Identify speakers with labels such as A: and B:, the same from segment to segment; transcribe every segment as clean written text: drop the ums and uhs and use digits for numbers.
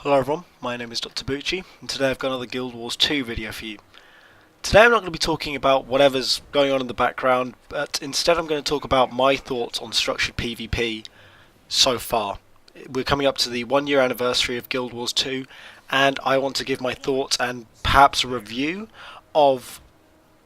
A: Hello everyone, my name is Dr. Bucci, and today I've got another Guild Wars 2 video for you. Today I'm not going to be talking about whatever's going on in the background, but instead I'm going to talk about my thoughts on structured PvP so far. We're coming up to the 1 year anniversary of Guild Wars 2, and I want to give my thoughts and perhaps a review of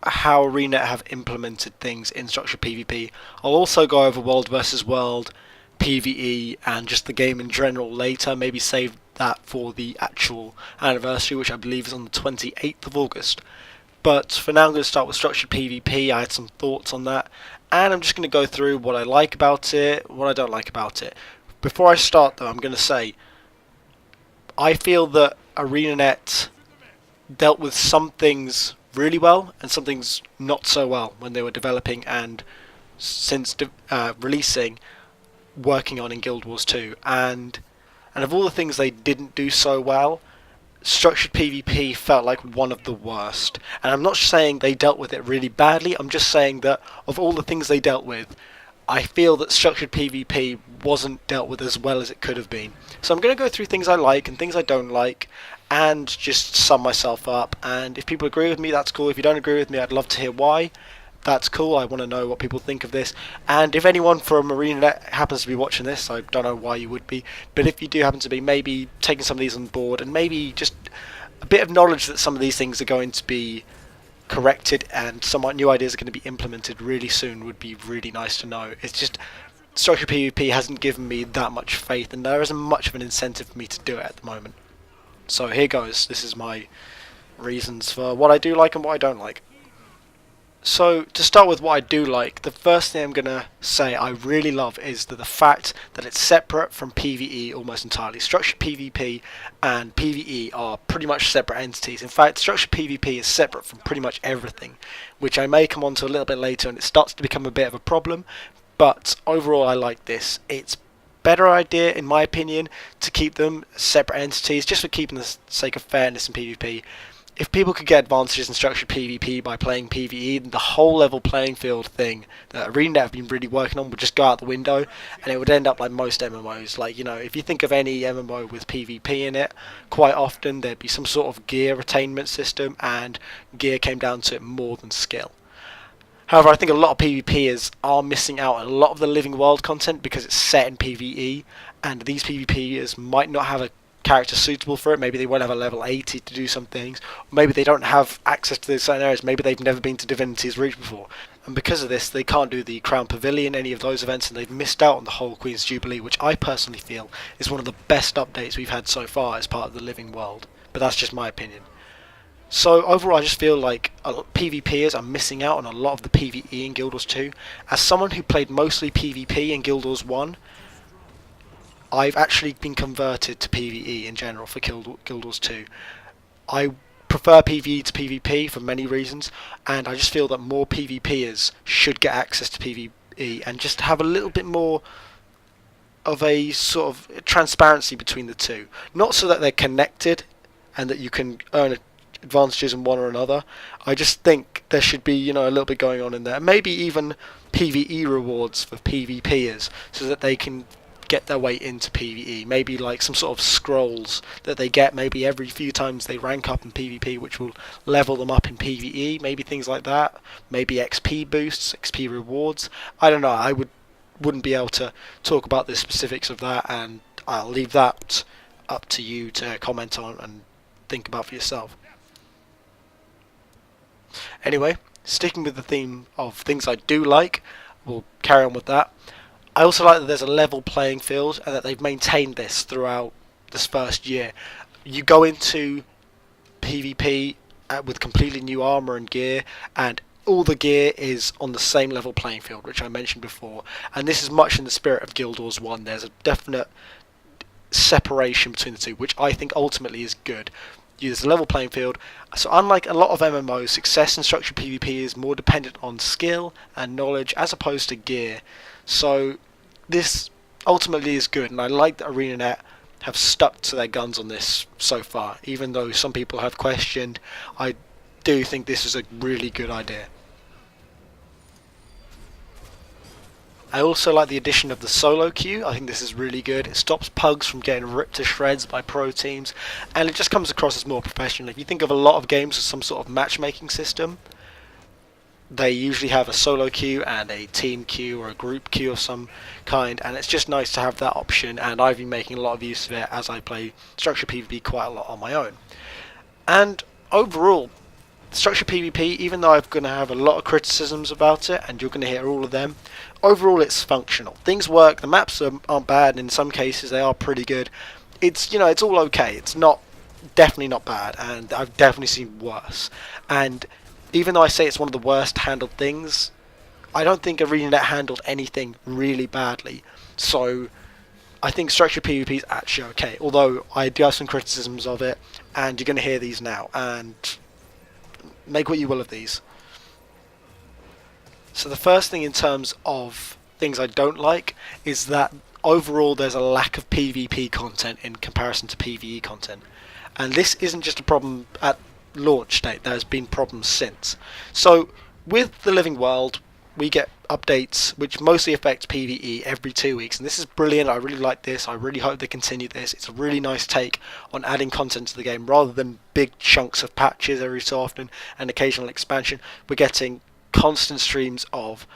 A: how ArenaNet have implemented things in structured PvP. I'll also go over World versus World, PvE, and just the game in general later, maybe save that for the actual anniversary, which I believe is on the 28th of August. But for now I'm going to start with structured PvP. I had some thoughts on that, and I'm just going to go through what I like about it, what I don't like about it. Before I start though, I'm going to say I feel that ArenaNet dealt with some things really well and some things not so well when they were developing and since releasing, working on in Guild Wars 2, and of all the things they didn't do so well, structured PvP felt like one of the worst. And I'm not saying they dealt with it really badly, I'm just saying that of all the things they dealt with, I feel that structured PvP wasn't dealt with as well as it could have been. So I'm going to go through things I like and things I don't like, and just sum myself up. And if people agree with me, that's cool. If you don't agree with me, I'd love to hear why. That's cool. I want to know what people think of this. And if anyone from ArenaNet happens to be watching this, I don't know why you would be, but if you do happen to be, maybe taking some of these on board and maybe just a bit of knowledge that some of these things are going to be corrected and some new ideas are going to be implemented really soon would be really nice to know. It's just structured PvP hasn't given me that much faith, and there isn't much of an incentive for me to do it at the moment. So here goes. This is my reasons for what I do like and what I don't like. So, to start with what I do like, the first thing I'm going to say I really love is the fact that it's separate from PvE almost entirely. Structured PvP and PvE are pretty much separate entities. In fact, structured PvP is separate from pretty much everything, which I may come on to a little bit later, and it starts to become a bit of a problem, but overall I like this. It's a better idea, in my opinion, to keep them separate entities, just for keeping the sake of fairness in PvP. If people could get advantages in structured PvP by playing PvE, then the whole level playing field thing that ArenaNet have been really working on would just go out the window, and it would end up like most MMOs. Like, you know, if you think of any MMO with PvP in it, quite often there'd be some sort of gear attainment system, and gear came down to it more than skill. However, I think a lot of PvPers are missing out on a lot of the living world content because it's set in PvE, and these PvPers might not have a character suitable for it. Maybe they won't have a level 80 to do some things, or maybe they don't have access to those certain areas. Maybe they've never been to Divinity's Reach before, and because of this they can't do the Crown Pavilion, any of those events, and they've missed out on the whole Queen's Jubilee, which I personally feel is one of the best updates we've had so far as part of the living world, but that's just my opinion. So overall I just feel like PvPers are missing out on a lot of the PvE in Guild Wars 2. As someone who played mostly PvP in Guild Wars 1, I've actually been converted to PvE in general for Guild Wars 2. I prefer PvE to PvP for many reasons, and I just feel that more PvPers should get access to PvE and just have a little bit more of a sort of transparency between the two. Not so that they're connected and that you can earn advantages in one or another. I just think there should be, you know, a little bit going on in there. Maybe even PvE rewards for PvPers so that they can get their way into PvE. Maybe like some sort of scrolls that they get maybe every few times they rank up in PvP, which will level them up in PvE. Maybe things like that. Maybe XP boosts, XP rewards. I don't know. I wouldn't be able to talk about the specifics of that, and I'll leave that up to you to comment on and think about for yourself. Anyway, sticking with the theme of things I do like, we'll carry on with that. I also like that there's a level playing field and that they've maintained this throughout this first year. You go into PvP with completely new armor and gear, and all the gear is on the same level playing field, which I mentioned before. And this is much in the spirit of Guild Wars 1. There's a definite separation between the two, which I think ultimately is good. There's a level playing field. So unlike a lot of MMOs, success in structured PvP is more dependent on skill and knowledge as opposed to gear. So this ultimately is good, and I like that ArenaNet have stuck to their guns on this so far. Even though some people have questioned, I do think this is a really good idea. I also like the addition of the solo queue. I think this is really good. It stops pugs from getting ripped to shreds by pro teams, and it just comes across as more professional. If you think of a lot of games as some sort of matchmaking system, they usually have a solo queue and a team queue or a group queue of some kind, and it's just nice to have that option, and I've been making a lot of use of it as I play structured PvP quite a lot on my own. And overall, structured PvP, even though I'm going to have a lot of criticisms about it, and you're going to hear all of them, overall it's functional. Things work, the maps aren't bad, and in some cases they are pretty good. It's, it's all okay. It's definitely not bad, and I've definitely seen worse. And even though I say it's one of the worst handled things, I don't think ArenaNet handled anything really badly. So I think structured PvP is actually okay, although I do have some criticisms of it, and you're going to hear these now, and make what you will of these. So the first thing in terms of things I don't like is that overall there's a lack of PvP content in comparison to PvE content. And this isn't just a problem at launch date, there's been problems since. So with the Living World, we get updates which mostly affect PvE every 2 weeks, and this is brilliant. I really like this. I really hope they continue this. It's a really nice take on adding content to the game rather than big chunks of patches every so often and occasional expansion. We're getting constant streams of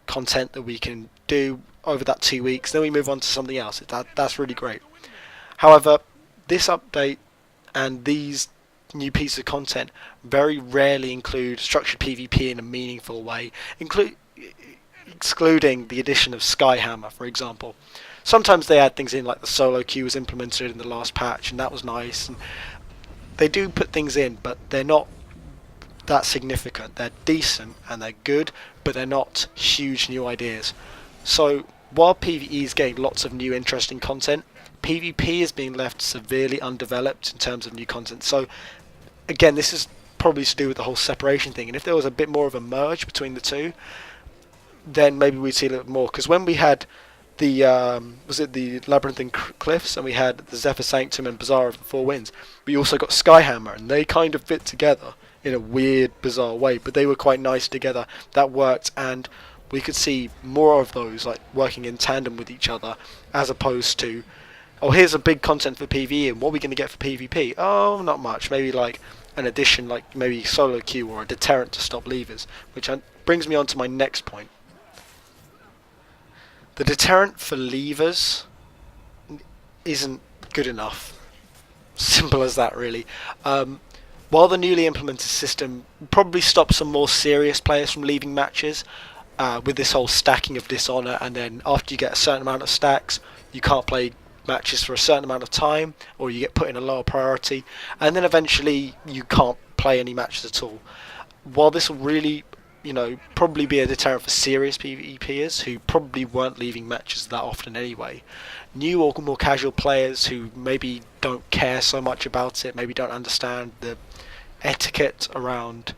A: content that we can do over that 2 weeks, then we move on to something else. That's really great. However, this update and these new pieces of content very rarely include structured PvP in a meaningful way, excluding the addition of Skyhammer, for example. Sometimes they add things in, like the solo queue was implemented in the last patch, and that was nice. And they do put things in, but they're not that significant. They're decent and they're good, but they're not huge new ideas. So while PvE is getting lots of new interesting content, PvP is being left severely undeveloped in terms of new content. So again, this is probably to do with the whole separation thing, and if there was a bit more of a merge between the two, then maybe we'd see a little bit more. Because when we had the was it the Labyrinthine Cliffs, and we had the Zephyr Sanctum and Bazaar of the Four Winds, we also got Skyhammer, and they kind of fit together in a weird, bizarre way, but they were quite nice together. That worked, and we could see more of those like working in tandem with each other, as opposed to, oh, here's a big content for PvE, and what are we going to get for PvP? Oh, not much. Maybe like an addition, like maybe solo queue or a deterrent to stop levers, which brings me on to my next point. The deterrent for levers isn't good enough. Simple as that, really. While the newly implemented system probably stops some more serious players from leaving matches, with this whole stacking of dishonour, and then after you get a certain amount of stacks, you can't play matches for a certain amount of time, or you get put in a lower priority, and then eventually you can't play any matches at all. While this will really, probably be a deterrent for serious PvPers who probably weren't leaving matches that often anyway, new or more casual players who maybe don't care so much about it, maybe don't understand the etiquette around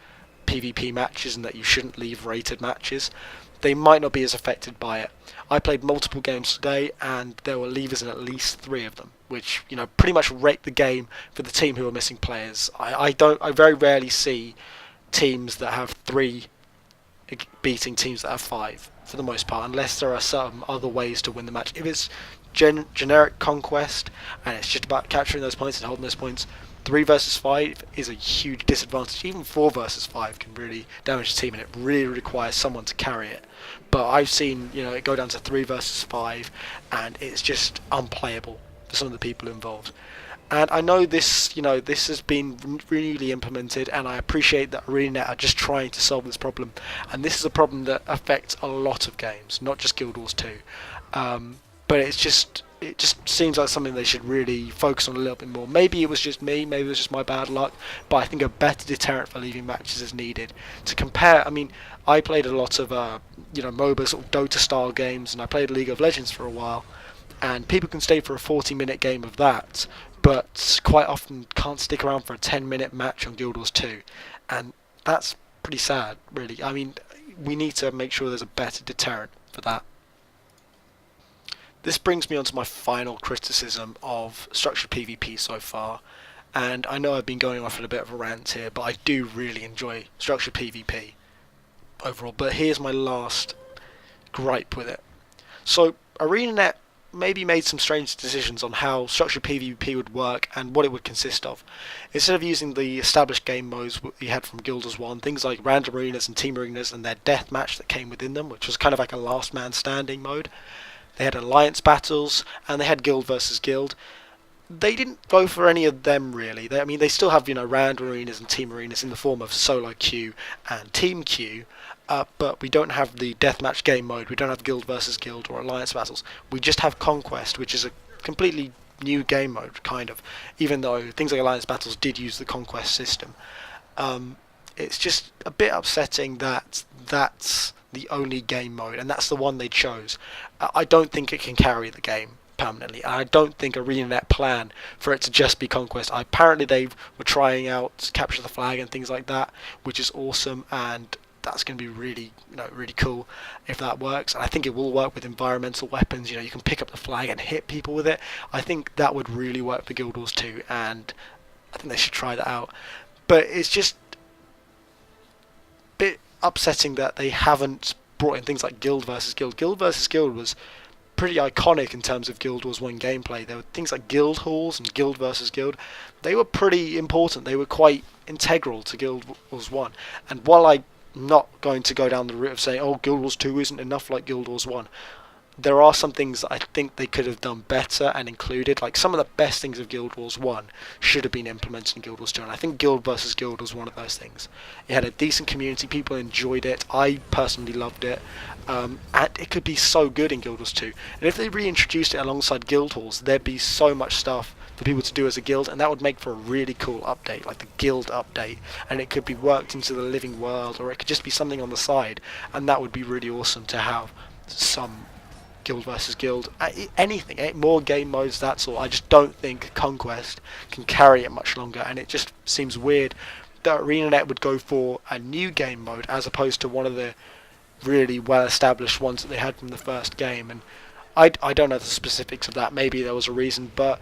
A: PvP matches and that you shouldn't leave rated matches, they might not be as affected by it. I played multiple games today, and there were levers in at least 3 of them, which pretty much rate the game for the team who are missing players. I very rarely see teams that have 3 beating teams that have 5 for the most part, unless there are some other ways to win the match. If it's generic conquest and it's just about capturing those points and holding those points, 3 versus 5 is a huge disadvantage. Even 4 versus 5 can really damage the team, and it really requires someone to carry it. But I've seen it go down to 3 versus 5, and it's just unplayable for some of the people involved. And I know this, this has been really implemented, and I appreciate that ArenaNet are just trying to solve this problem. And this is a problem that affects a lot of games, not just Guild Wars 2. But it just seems like something they should really focus on a little bit more. Maybe it was just me, maybe it was just my bad luck, but I think a better deterrent for leaving matches is needed. To compare, I played a lot of MOBA sort of Dota style games, and I played League of Legends for a while, and people can stay for a 40-minute game of that, but quite often can't stick around for a 10-minute match on Guild Wars 2, and that's pretty sad, really. We need to make sure there's a better deterrent for that. This brings me on to my final criticism of structured PvP so far, and I know I've been going off on a bit of a rant here, but I do really enjoy structured PvP overall. But here's my last gripe with it. So ArenaNet maybe made some strange decisions on how structured PvP would work and what it would consist of. Instead of using the established game modes you had from Guild Wars 1, things like random arenas and team arenas and their deathmatch that came within them, which was kind of like a last man standing mode. They had alliance battles and they had guild versus guild. They didn't go for any of them really. They still have random arenas and team arenas in the form of solo queue and team queue, but we don't have the deathmatch game mode. We don't have guild versus guild or alliance battles. We just have conquest, which is a completely new game mode, kind of. Even though things like alliance battles did use the conquest system, it's just a bit upsetting that that's the only game mode and that's the one they chose. I don't think it can carry the game permanently. I don't think ArenaNet plan for it to just be conquest. Apparently they were trying out capture the flag and things like that, which is awesome, and that's going to be really really cool if that works. And I think it will work with environmental weapons. You can pick up the flag and hit people with it. I think that would really work for Guild Wars 2, and I think they should try that out. But it's just a bit upsetting that they haven't brought in things like guild versus guild. Guild versus guild was pretty iconic in terms of Guild Wars 1 gameplay. There were things like guild halls and guild versus guild. They were pretty important. They were quite integral to Guild Wars 1. And while I'm not going to go down the route of saying, oh, Guild Wars 2 isn't enough like Guild Wars 1, there are some things that I think they could have done better and included. Like some of the best things of Guild Wars 1 should have been implemented in Guild Wars 2, and I think Guild vs Guild was one of those things. It had a decent community, people enjoyed it, I personally loved it, and it could be so good in Guild Wars 2. And if they reintroduced it alongside Guild Halls, there'd be so much stuff for people to do as a guild, and that would make for a really cool update, like the guild update, and it could be worked into the living world, or it could just be something on the side, and that would be really awesome to have some guild versus guild, anything, more game modes, that's all. I just don't think Conquest can carry it much longer, and it just seems weird that ArenaNet would go for a new game mode as opposed to one of the really well established ones that they had from the first game. And I don't know the specifics of that, maybe there was a reason, but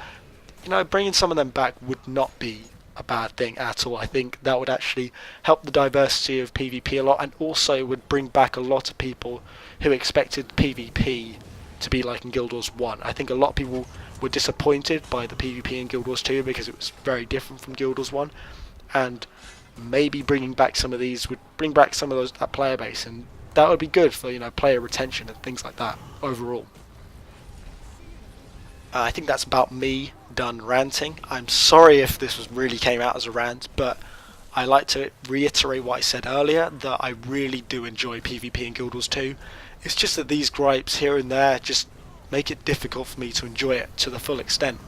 A: bringing some of them back would not be a bad thing at all. I think that would actually help the diversity of PvP a lot, and also would bring back a lot of people who expected PvP to be like in Guild Wars 1. I think a lot of people were disappointed by the PvP in Guild Wars 2 because it was very different from Guild Wars 1, and maybe bringing back some of these would bring back some of that player base, and that would be good for player retention and things like that overall. I think that's about me done ranting. I'm sorry if this really came out as a rant, but I like to reiterate what I said earlier, that I really do enjoy PvP in Guild Wars 2. It's just that these gripes here and there just make it difficult for me to enjoy it to the full extent.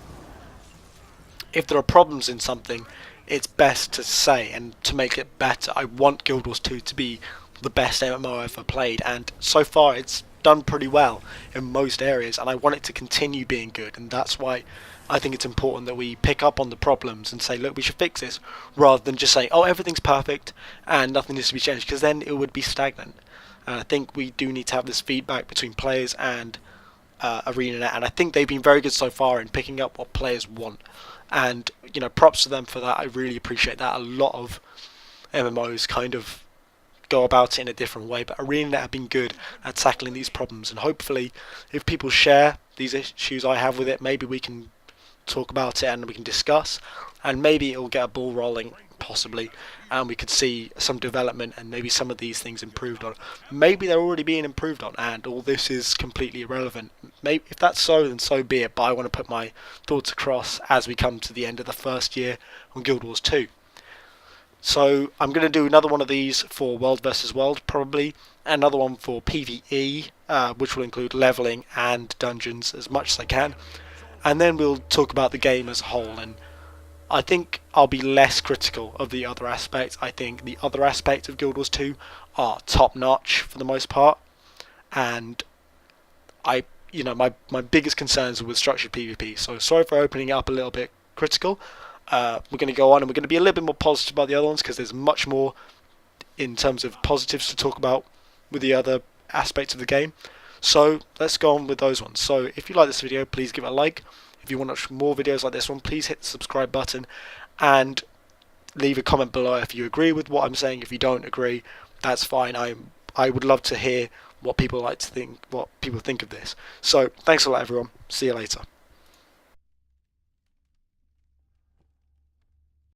A: If there are problems in something, it's best to say and to make it better. I want Guild Wars 2 to be the best MMO I've ever played, and so far it's done pretty well in most areas, and I want it to continue being good, and that's why I think it's important that we pick up on the problems and say, look, we should fix this, rather than just saying, oh, everything's perfect and nothing needs to be changed, because then it would be stagnant. And I think we do need to have this feedback between players and ArenaNet, and I think they've been very good so far in picking up what players want, and props to them for that. I really appreciate that. A lot of MMOs kind of go about it in a different way, but ArenaNet have been good at tackling these problems, and hopefully if people share these issues I have with it, maybe we can talk about it and we can discuss, and maybe it will get a ball rolling, possibly, and we could see some development and maybe some of these things improved on. Maybe they're already being improved on and all this is completely irrelevant. Maybe if that's so, then so be it, but I want to put my thoughts across as we come to the end of the first year on Guild Wars 2. So I'm going to do another one of these for World vs World, probably, another one for PvE, which will include leveling and dungeons as much as I can, and then we'll talk about the game as a whole. And I think I'll be less critical of the other aspects. I think the other aspects of Guild Wars 2 are top notch for the most part, and my biggest concerns are with structured PvP. So sorry for opening it up a little bit critical. We're going to go on and we're going to be a little bit more positive about the other ones, because there's much more in terms of positives to talk about with the other aspects of the game. So let's go on with those ones. So if you like this video, please give it a like. If you want to watch more videos like this one, please hit the subscribe button and leave a comment below if you agree with what I'm saying. If you don't agree, that's fine. I would love to hear what people like to think, what people think of this. So thanks a lot, everyone. See you later.